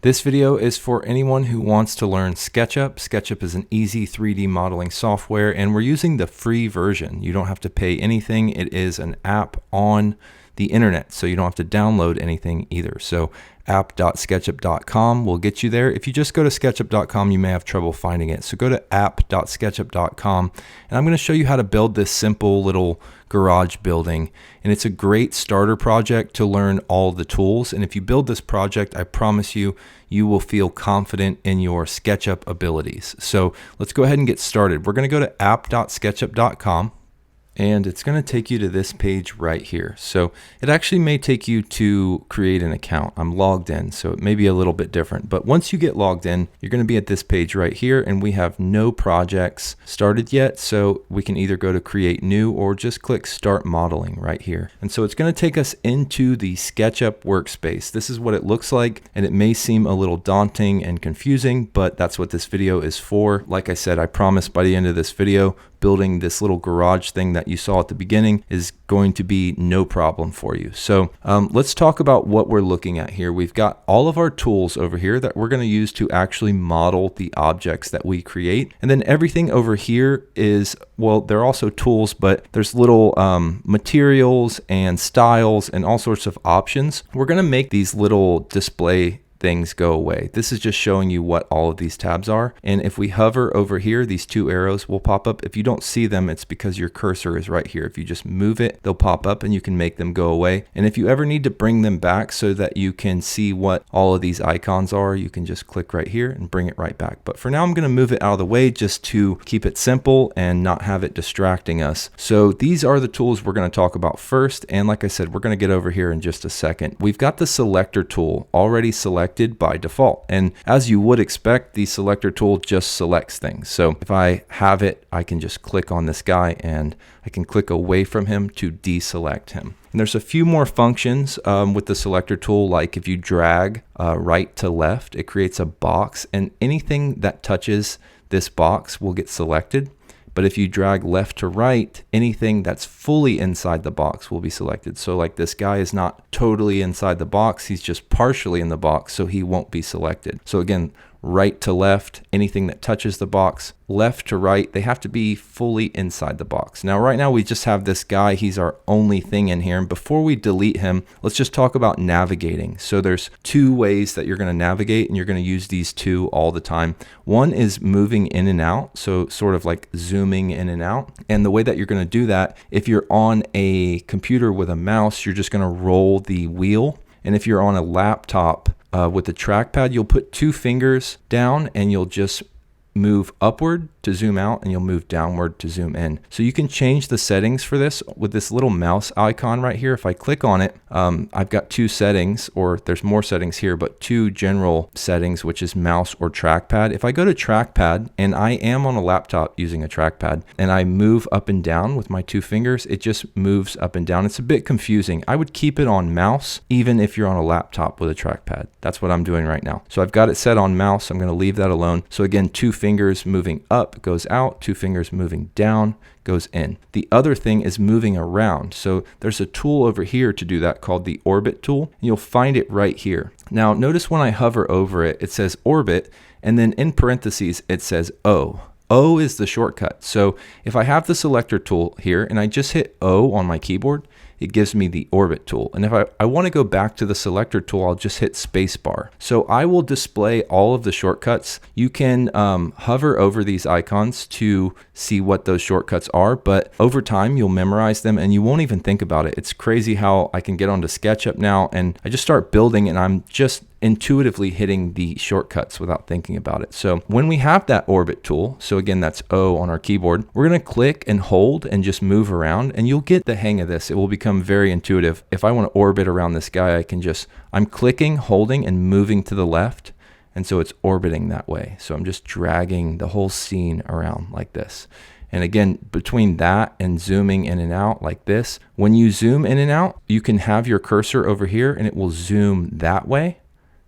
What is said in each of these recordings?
This video is for anyone who wants to learn Sketchup. Sketchup is an easy 3D modeling software, and we're using the free version. You don't have to pay anything. It is an app on the internet, so you don't have to download anything either. So app.sketchup.com will get you there. If you just go to sketchup.com, you may have trouble finding it. So go to app.sketchup.com, and I'm going to show you how to build this simple little garage building. And it's a great starter project to learn all the tools. And if you build this project, I promise you, you will feel confident in your SketchUp abilities. So let's go ahead and get started. We're going to go to app.sketchup.com. And it's going to take you to this page right here. So it actually may take you to create an account. I'm logged in, so it may be a little bit different. But once you get logged in, you're going to be at this page right here, and we have no projects started yet. So we can either go to create new or just click start modeling right here. And so it's going to take us into the SketchUp workspace. This is what it looks like, and it may seem a little daunting and confusing, but that's what this video is for. Like I said, I promise by the end of this video, building this little garage thing that you saw at the beginning is going to be no problem for you. So let's talk about what we're looking at here. We've got all of our tools over here that we're going to use to actually model the objects that we create. And then everything over here is, well, they're also tools, but there's little materials and styles and all sorts of options. We're going to make these little display things go away. This is just showing you what all of these tabs are. And if we hover over here, these two arrows will pop up. If you don't see them, it's because your cursor is right here. If you just move it, they'll pop up and you can make them go away. And if you ever need to bring them back so that you can see what all of these icons are, you can just click right here and bring it right back. But for now, I'm going to move it out of the way just to keep it simple and not have it distracting us. So these are the tools we're going to talk about first. And like I said, we're going to get over here in just a second. We've got the selector tool already selected by default. And as you would expect, the selector tool just selects things. So if I have it, I can just click on this guy and I can click away from him to deselect him. And there's a few more functions with the selector tool, like if you drag right to left, it creates a box, and anything that touches this box will get selected. But if you drag left to right, anything that's fully inside the box will be selected. So like this guy is not totally inside the box, he's just partially in the box, so he won't be selected. So again, right to left, anything that touches the box, left to right, they have to be fully inside the box. Now, right now we just have this guy, he's our only thing in here. And before we delete him, let's just talk about navigating. So there's two ways that you're going to navigate, and you're going to use these two all the time. One is moving in and out, so sort of like zooming in and out. And the way that you're going to do that, if you're on a computer with a mouse, you're just going to roll the wheel. And if you're on a laptop, with the trackpad, you'll put two fingers down and you'll just move upward to zoom out, and you'll move downward to zoom in. So you can change the settings for this with this little mouse icon right here. If I click on it, I've got two settings, or there's more settings here, but two general settings, which is mouse or trackpad. If I go to trackpad, and I am on a laptop using a trackpad, and I move up and down with my two fingers, it just moves up and down. It's a bit confusing. I would keep it on mouse, even if you're on a laptop with a trackpad. That's what I'm doing right now. So I've got it set on mouse. I'm going to leave that alone. So again, two fingers moving up goes out, two fingers moving down goes in. The other thing is moving around. So there's a tool over here to do that called the orbit tool, and you'll find it right here. Now notice when I hover over it, it says orbit, and then in parentheses it says O. O is the shortcut. So if I have the selector tool here and I just hit O on my keyboard, it gives me the orbit tool. And if I want to go back to the selector tool, I'll just hit spacebar. So I will display all of the shortcuts. You can hover over these icons to see what those shortcuts are, but over time you'll memorize them and you won't even think about it. It's crazy how I can get onto SketchUp now and I just start building and I'm just intuitively hitting the shortcuts without thinking about it. So when we have that orbit tool, so again, that's O on our keyboard, we're going to click and hold and just move around, and you'll get the hang of this. It will become very intuitive. If I want to orbit around this guy, I'm clicking, holding, and moving to the left. And so it's orbiting that way. So I'm just dragging the whole scene around like this. And again, between that and zooming in and out like this, when you zoom in and out, you can have your cursor over here and it will zoom that way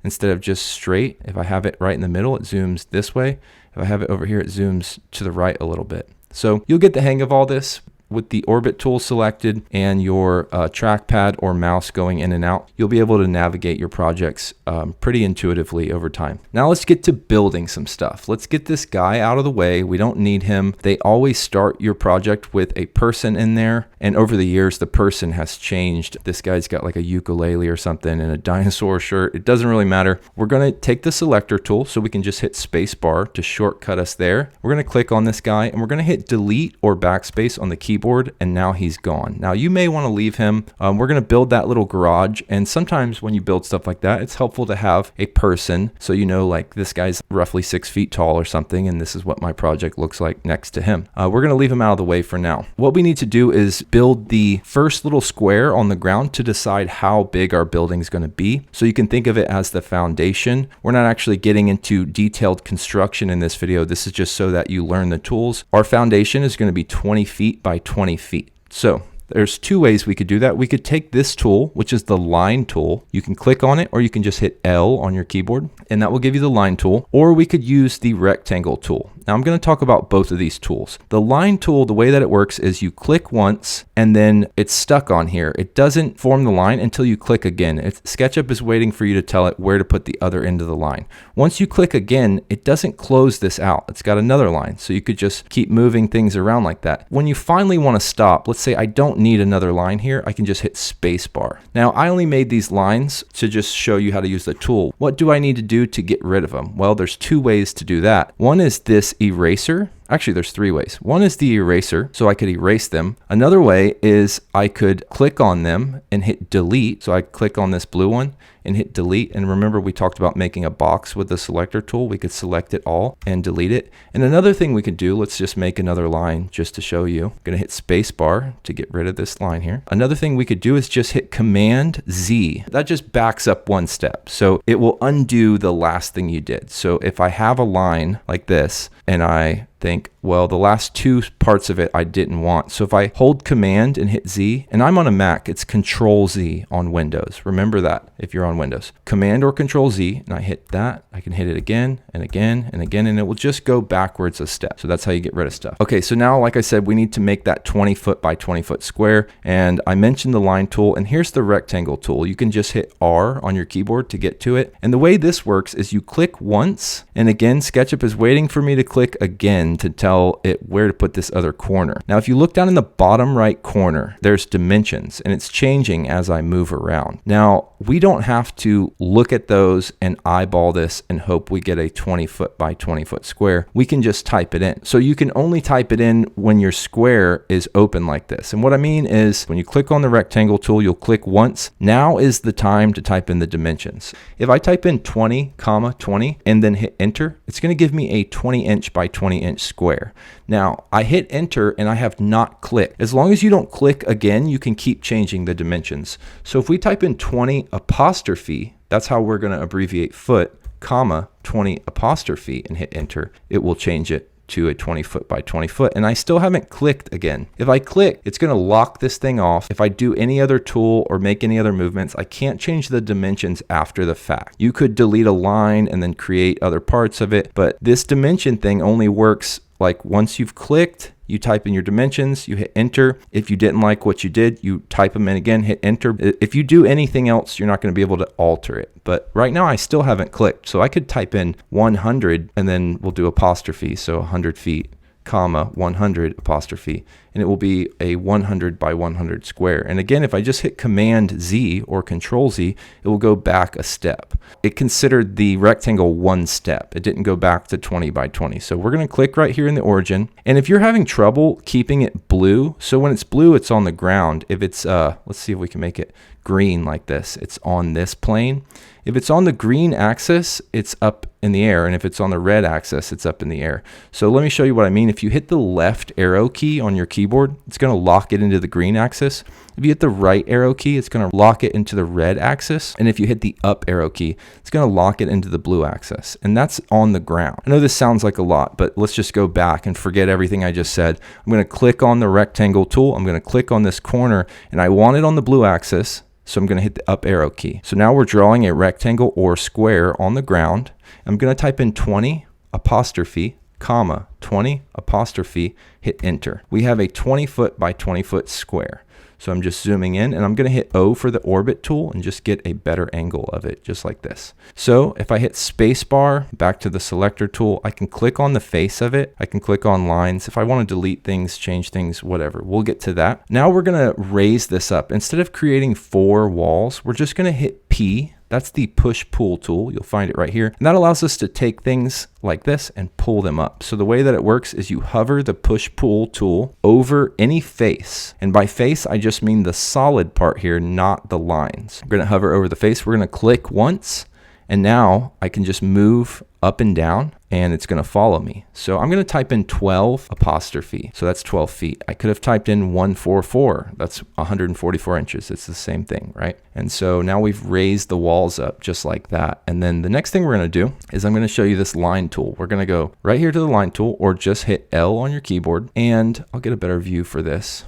instead of just straight. If I have it right in the middle, it zooms this way. If I have it over here, it zooms to the right a little bit. So you'll get the hang of all this. with the orbit tool selected and your trackpad or mouse going in and out, you'll be able to navigate your projects pretty intuitively over time. Now let's get to building some stuff. Let's get this guy out of the way. We don't need him. They always start your project with a person in there, and over the years the person has changed. This guy's got like a ukulele or something and a dinosaur shirt. It doesn't really matter. We're going to take the selector tool, so we can just hit space bar to shortcut us there. We're going to click on this guy and we're going to hit delete or backspace on the keyboard, and now he's gone. Now you may want to leave him. We're going to build that little garage, and sometimes when you build stuff like that, it's helpful to have a person, so you know, like this guy's roughly 6 feet tall or something, and this is what my project looks like next to him. We're going to leave him out of the way for now. What we need to do is build the first little square on the ground to decide how big our building is going to be. So you can think of it as the foundation. We're not actually getting into detailed construction in this video. This is just so that you learn the tools. Our foundation is going to be 20 feet by 20 feet. So there's two ways we could do that. We could take this tool, which is the line tool. You can click on it, or you can just hit L on your keyboard, and that will give you the line tool. Or we could use the rectangle tool. Now I'm going to talk about both of these tools. The line tool, the way that it works is you click once and then it's stuck on here. It doesn't form the line until you click again. SketchUp is waiting for you to tell it where to put the other end of the line. Once you click again, it doesn't close this out. It's got another line. So you could just keep moving things around like that. When you finally want to stop, let's say I don't need another line here, I can just hit space bar. Now I only made these lines to just show you how to use the tool. What do I need to do to get rid of them? Well, there's two ways to do that. One is this eraser. Actually, there's three ways. One is the eraser, so I could erase them. Another way is I could click on them and hit delete. So I click on this blue one and hit delete. And remember, we talked about making a box with the selector tool. We could select it all and delete it. And another thing we could do, let's just make another line just to show you. I'm gonna hit space bar to get rid of this line here. Another thing we could do is just hit Command Z. That just backs up one step. So it will undo the last thing you did. So if I have a line like this and I think, well, the last two parts of it I didn't want. So if I hold Command and hit Z, and I'm on a Mac, it's Control Z on Windows. Remember that if you're on Windows. Command or Control Z, and I hit that, I can hit it again and again and again, and it will just go backwards a step. So that's how you get rid of stuff. Okay, so now, like I said, we need to make that 20 foot by 20 foot square, and I mentioned the line tool, and here's the rectangle tool. You can just hit R on your keyboard to get to it. And the way this works is you click once, and again, SketchUp is waiting for me to click again to tell it where to put this other corner. Now, if you look down in the bottom right corner, there's dimensions, and it's changing as I move around. Now, we don't have to look at those and eyeball this and hope we get a 20 foot by 20 foot square. We can just type it in. So you can only type it in when your square is open like this. And what I mean is when you click on the rectangle tool, you'll click once. Now is the time to type in the dimensions. If I type in 20, 20 and then hit enter, it's going to give me a 20 inch by 20 inch square. Now I hit enter and I have not clicked. As long as you don't click again, you can keep changing the dimensions. So if we type in 20 apostrophe, that's how we're going to abbreviate foot, comma 20 apostrophe, and hit enter, it will change it to a 20 foot by 20 foot, and I still haven't clicked again. If I click, it's going to lock this thing off. If I do any other tool or make any other movements, I can't change the dimensions after the fact. You could delete a line and then create other parts of it, but this dimension thing only works like once you've clicked, you type in your dimensions, you hit enter. If you didn't like what you did, you type them in again, hit enter. If you do anything else, you're not going to be able to alter it. But right now I still haven't clicked. So I could type in 100 and then we'll do apostrophe. So 100 feet, comma 100 apostrophe, and it will be a 100 by 100 square. And again, if I just hit Command Z or Control Z, it will go back a step. It considered the rectangle one step. It didn't go back to 20 by 20. So we're going to click right here in the origin. And if you're having trouble keeping it blue, so when it's blue, it's on the ground. If it's, let's see if we can make it green like this. It's on this plane. If it's on the green axis, it's up in the air. And if it's on the red axis, it's up in the air. So let me show you what I mean. If you hit the left arrow key on your keyboard, it's going to lock it into the green axis. If you hit the right arrow key, it's going to lock it into the red axis. And if you hit the up arrow key, it's going to lock it into the blue axis. And that's on the ground. I know this sounds like a lot, but let's just go back and forget everything I just said. I'm going to click on the rectangle tool. I'm going to click on this corner, and I want it on the blue axis. So I'm going to hit the up arrow key. So now we're drawing a rectangle or square on the ground. I'm going to type in 20 apostrophe, comma, 20, apostrophe, hit enter. We have a 20 foot by 20 foot square. So I'm just zooming in and I'm going to hit O for the orbit tool and just get a better angle of it, just like this. So if I hit spacebar, back to the selector tool, I can click on the face of it. I can click on lines. If I want to delete things, change things, whatever, we'll get to that. Now we're going to raise this up. Instead of creating 4 walls, we're just going to hit P. That's the push-pull tool. You'll find it right here. And that allows us to take things like this and pull them up. So the way that it works is you hover the push-pull tool over any face. And by face, I just mean the solid part here, not the lines. We're going to hover over the face. We're going to click once. And now I can just move up and down and it's going to follow me. So I'm going to type in 12 apostrophe. So that's 12 feet. I could have typed in 144. That's 144 inches. It's the same thing, right? And so now we've raised the walls up just like that. And then the next thing we're going to do is I'm going to show you this line tool. We're going to go right here to the line tool or just hit L on your keyboard. And I'll get a better view for this.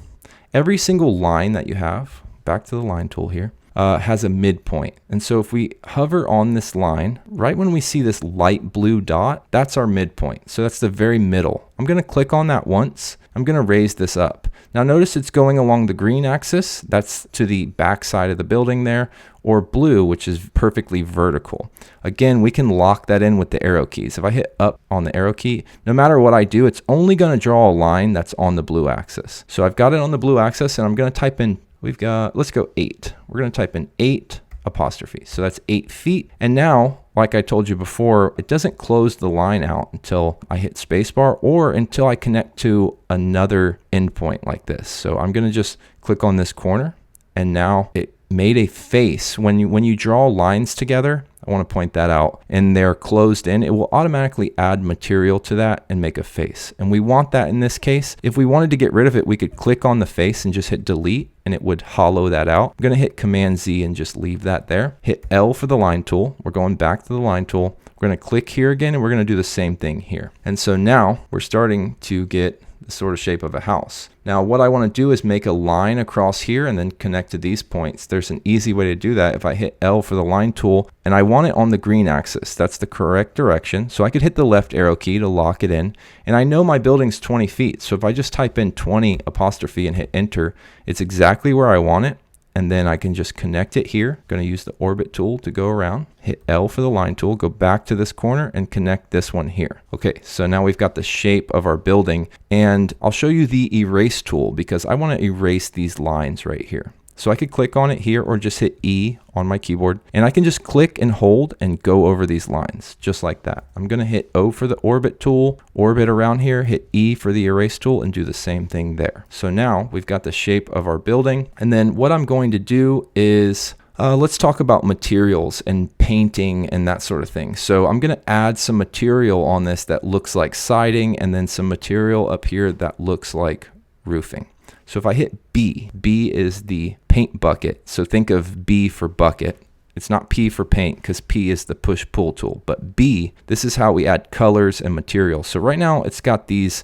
Every single line that you have, back to the line tool here, has a midpoint. And so if we hover on this line, right when we see this light blue dot, that's our midpoint. So that's the very middle. I'm going to click on that once. I'm going to raise this up. Now notice it's going along the green axis. That's to the back side of the building there, or blue, which is perfectly vertical. Again, we can lock that in with the arrow keys. If I hit up on the arrow key, no matter what I do, it's only going to draw a line that's on the blue axis. So I've got it on the blue axis and I'm going to type in, let's go 8. We're going to type in 8 apostrophe. So that's 8 feet. And now, like I told you before, it doesn't close the line out until I hit spacebar or until I connect to another endpoint like this. So I'm going to just click on this corner and now it made a face. When you draw lines together, I want to point that out, and they're closed in, it will automatically add material to that and make a face. And we want that in this case. If we wanted to get rid of it, we could click on the face and just hit delete and it would hollow that out. I'm going to hit Command Z and just leave that there. Hit L for the line tool. We're going back to the line tool. We're going to click here again and we're going to do the same thing here. And so now we're starting to get the sort of shape of a house. Now what I want to do is make a line across here and then connect to these points. There's an easy way to do that. If I hit L for the line tool and I want it on the green axis, that's the correct direction. So I could hit the left arrow key to lock it in. And I know my building's 20 feet. So if I just type in 20 apostrophe and hit enter, it's exactly where I want it. And then I can just connect it here. I'm going to use the orbit tool to go around, hit L for the line tool, go back to this corner and connect this one here. Okay, so now we've got the shape of our building, and I'll show you the erase tool because I want to erase these lines right here. So I could click on it here or just hit E on my keyboard and I can just click and hold and go over these lines just like that. I'm going to hit O for the orbit tool, orbit around here, hit E for the erase tool and do the same thing there. So now we've got the shape of our building. And then what I'm going to do is let's talk about materials and painting and that sort of thing. So I'm going to add some material on this that looks like siding and then some material up here that looks like roofing. So if I hit B, B is the paint bucket. So think of B for bucket. It's not P for paint because P is the push-pull tool. But B, this is how we add colors and materials. So right now it's got these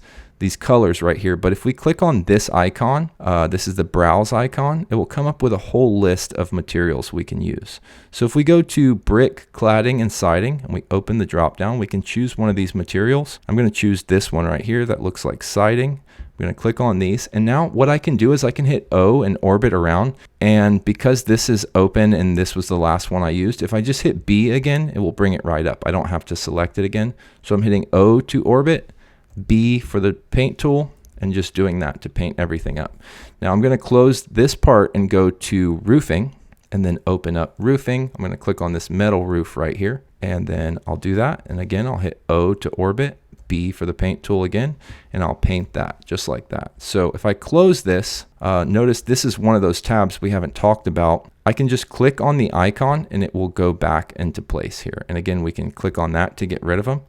colors right here. But if we click on this icon, this is the browse icon, it will come up with a whole list of materials we can use. So if we go to brick, cladding, and siding, and we open the drop down, we can choose one of these materials. I'm going to choose this one right here that looks like siding. I'm going to click on these, and now what I can do is I can hit O and orbit around, and because this is open and this was the last one I used, if I just hit B again, it will bring it right up. I don't have to select it again. So I'm hitting O to orbit, B for the paint tool, and just doing that to paint everything up. Now I'm going to close this part and go to roofing, and then open up roofing. I'm going to click on this metal roof right here, and then I'll do that, and again I'll hit O to orbit, B for the paint tool again, and I'll paint that just like that. So if I close this, notice this is one of those tabs we haven't talked about. I can just click on the icon and it will go back into place here. And again, we can click on that to get rid of them.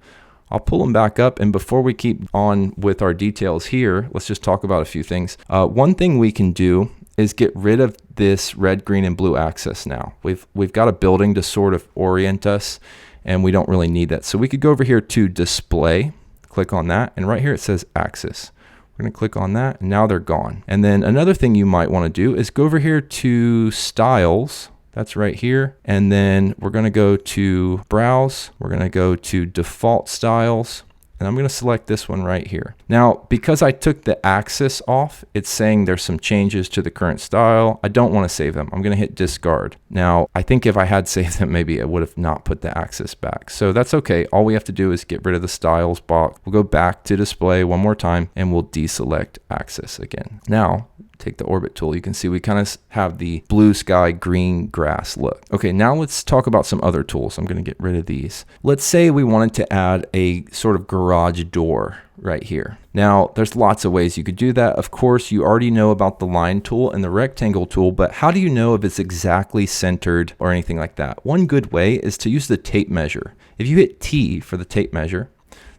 I'll pull them back up, and before we keep on with our details here, let's just talk about a few things. One thing we can do is get rid of this red, green, and blue axis now. We've got a building to sort of orient us, and we don't really need that. So we could go over here to display, click on that, and right here it says axis. We're going to click on that, and now they're gone. And then another thing you might want to do is go over here to styles. That's right here. And then we're going to go to browse. We're going to go to default styles. and I'm going to select this one right here. Now, because I took the axis off, it's saying there's some changes to the current style. I don't want to save them. I'm going to hit discard. Now, I think if I had saved them, maybe I would have not put the axis back. So that's okay. All we have to do is get rid of the styles box. We'll go back to display one more time and we'll deselect axis again. Now, take the orbit tool. You can see we kind of have the blue sky, green grass look. Okay, now let's talk about some other tools. I'm going to get rid of these. Let's say we wanted to add a sort of garage door right here. Now, there's lots of ways you could do that. Of course, you already know about the line tool and the rectangle tool, but how do you know if it's exactly centered or anything like that? One good way is to use the tape measure. If you hit T for the tape measure,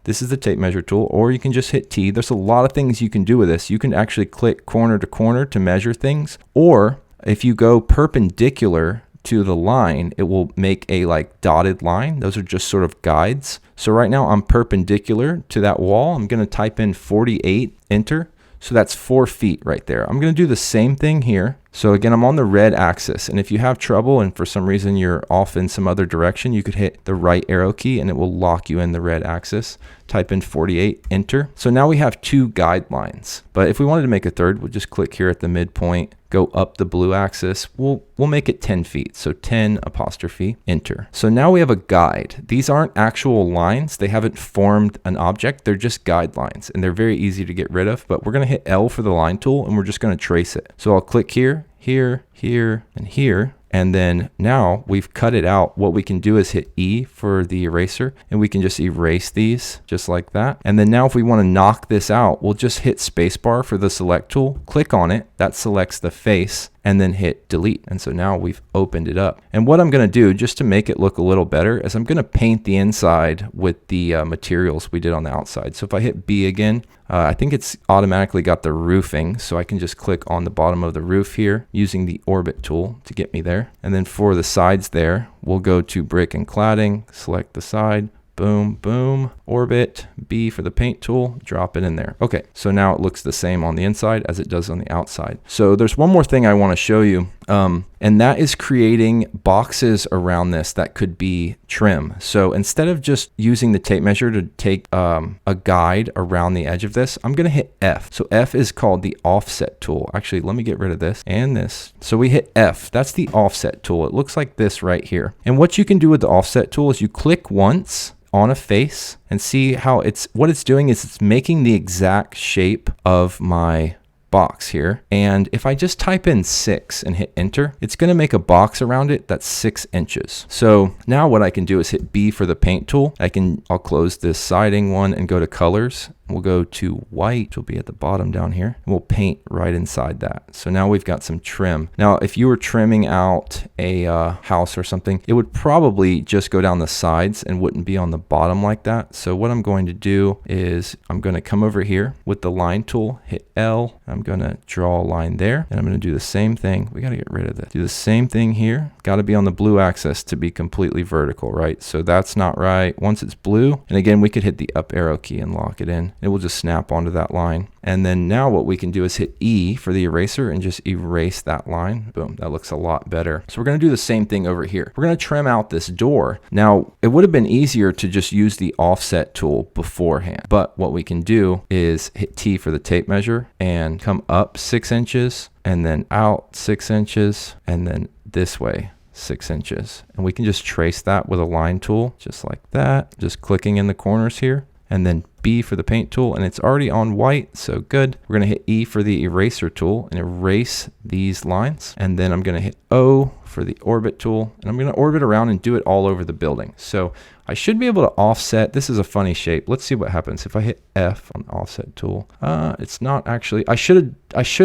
this is the tape measure tool, or you can just hit T. There's a lot of things you can do with this. You can actually click corner to corner to measure things, or if you go perpendicular to the line, it will make a like dotted line. Those are just sort of guides. So right now I'm perpendicular to that wall. I'm going to type in 48, enter. So that's 4 feet right there. I'm going to do the same thing here. So again, I'm on the red axis, and if you have trouble and for some reason you're off in some other direction, you could hit the right arrow key and it will lock you in the red axis. Type in 48, enter. So now we have 2 guidelines, but if we wanted to make a third, we'll just click here at the midpoint, go up the blue axis. We'll make it 10 feet. So 10 apostrophe, enter. So now we have a guide. These aren't actual lines. They haven't formed an object. They're just guidelines, and they're very easy to get rid of, but we're going to hit L for the line tool and we're just going to trace it. So I'll click here, here, here, and here. And then now we've cut it out. What we can do is hit E for the eraser, and we can just erase these just like that. And then now if we want to knock this out, we'll just hit spacebar for the select tool, click on it, that selects the face, and then hit delete. And so now we've opened it up. And what I'm going to do just to make it look a little better is I'm going to paint the inside with the materials we did on the outside. So if I hit B again, I think it's automatically got the roofing, so I can just click on the bottom of the roof here using the orbit tool to get me there. And then for the sides there, we'll go to brick and cladding, select the side, boom, boom, orbit, B for the paint tool, drop it in there. Okay, so now it looks the same on the inside as it does on the outside. So there's one more thing I want to show you, and that is creating boxes around this that could be trim. So instead of just using the tape measure to take a guide around the edge of this, I'm going to hit F. So F is called the offset tool. Actually, let me get rid of this and this. So we hit F. That's the offset tool. It looks like this right here. And what you can do with the offset tool is you click once on a face and see how what it's doing is it's making the exact shape of my box here. And if I just type in 6 and hit enter, it's going to make a box around it that's 6 inches. So now what I can do is hit B for the paint tool. I'll close this siding one and go to colors. We'll go to white, which will be at the bottom down here, and we'll paint right inside that. So now we've got some trim. Now, if you were trimming out a house or something, it would probably just go down the sides and wouldn't be on the bottom like that. So what I'm going to do is I'm going to come over here with the line tool, hit L. I'm going to draw a line there, and I'm going to do the same thing. We got to get rid of this. Do the same thing here. Got to be on the blue axis to be completely vertical, right? So that's not right. Once it's blue, and again, we could hit the up arrow key and lock it in. It will just snap onto that line. And then now what we can do is hit E for the eraser and just erase that line. Boom, that looks a lot better. So we're going to do the same thing over here. We're going to trim out this door. Now, it would have been easier to just use the offset tool beforehand. But what we can do is hit T for the tape measure and come up 6 inches and then out 6 inches and then this way 6 inches. And we can just trace that with a line tool just like that, just clicking in the corners here. And then B for the paint tool, and it's already on white, so good. We're going to hit E for the eraser tool and erase these lines. And then I'm going to hit O for the orbit tool, and I'm going to orbit around and do it all over the building. So I should be able to offset. This is a funny shape. Let's see what happens if I hit F on the offset tool. It's not actually, I should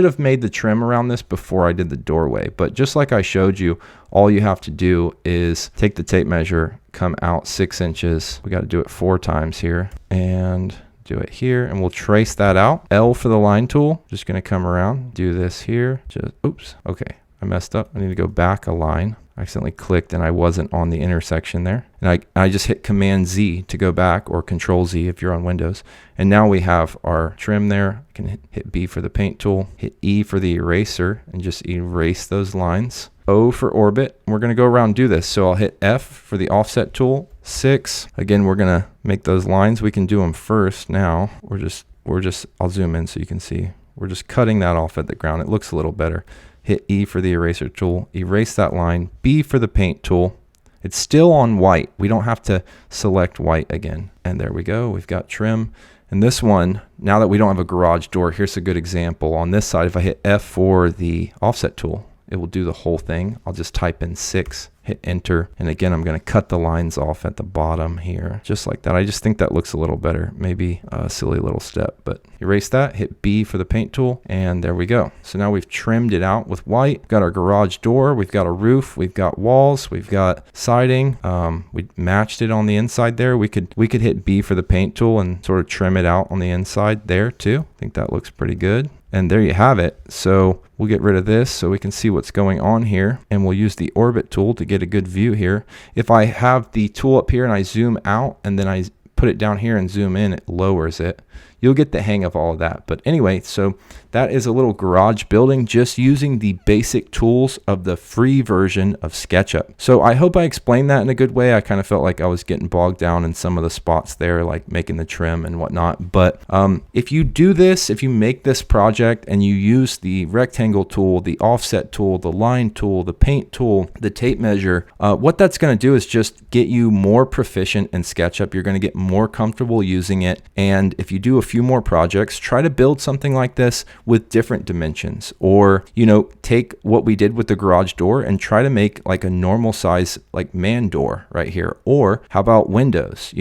have made the trim around this before I did the doorway, but just like I showed you, all you have to do is take the tape measure, come out 6 inches. We got to do it 4 times here and do it here, and we'll trace that out. L for the line tool, just going to come around, do this here. Just, oops, okay, I messed up. I need to go back a line. I accidentally clicked and I wasn't on the intersection there. And I just hit Command Z to go back, or Control Z if you're on Windows. And now we have our trim there. I can hit B for the paint tool, hit E for the eraser and just erase those lines. O for orbit. We're going to go around and do this. So I'll hit F for the offset tool, 6. Again, we're gonna make those lines. We can do them first now. I'll zoom in so you can see. We're just cutting that off at the ground. It looks a little better. Hit E for the eraser tool, erase that line, B for the paint tool. It's still on white. We don't have to select white again. And there we go, we've got trim. And this one, now that we don't have a garage door, here's a good example. On this side, if I hit F for the offset tool, it will do the whole thing. I'll just type in 6, hit enter. And again, I'm gonna cut the lines off at the bottom here, just like that. I just think that looks a little better. Maybe a silly little step, but erase that, hit B for the paint tool, and there we go. So now we've trimmed it out with white. We've got our garage door, we've got a roof, we've got walls, we've got siding. We matched it on the inside there. We could hit B for the paint tool and sort of trim it out on the inside there too. I think that looks pretty good. And there you have it. So we'll get rid of this so we can see what's going on here. And we'll use the orbit tool to get a good view here. If I have the tool up here and I zoom out and then I put it down here and zoom in, it lowers it. You'll get the hang of all of that. But anyway, so that is a little garage building just using the basic tools of the free version of SketchUp. So I hope I explained that in a good way. I kind of felt like I was getting bogged down in some of the spots there, like making the trim and whatnot. But if you do this, if you make this project and you use the rectangle tool, the offset tool, the line tool, the paint tool, the tape measure, what that's going to do is just get you more proficient in SketchUp. You're going to get more comfortable using it. And if you do a few more projects, try to build something like this with different dimensions, or take what we did with the garage door and try to make like a normal size like man door right here. Or how about windows?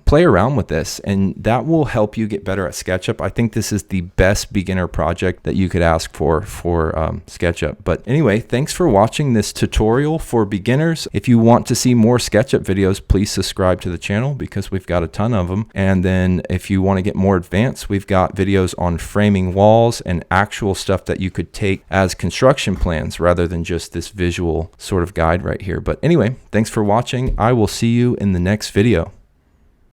Play around with this and that will help you get better at SketchUp. I think this is the best beginner project that you could ask for SketchUp. But anyway, thanks for watching this tutorial for beginners. If you want to see more SketchUp videos, please subscribe to the channel because we've got a ton of them. And then if you want to get more advanced, we've got videos on framing walls and actual stuff that you could take as construction plans rather than just this visual sort of guide right here. But anyway, thanks for watching. I will see you in the next video.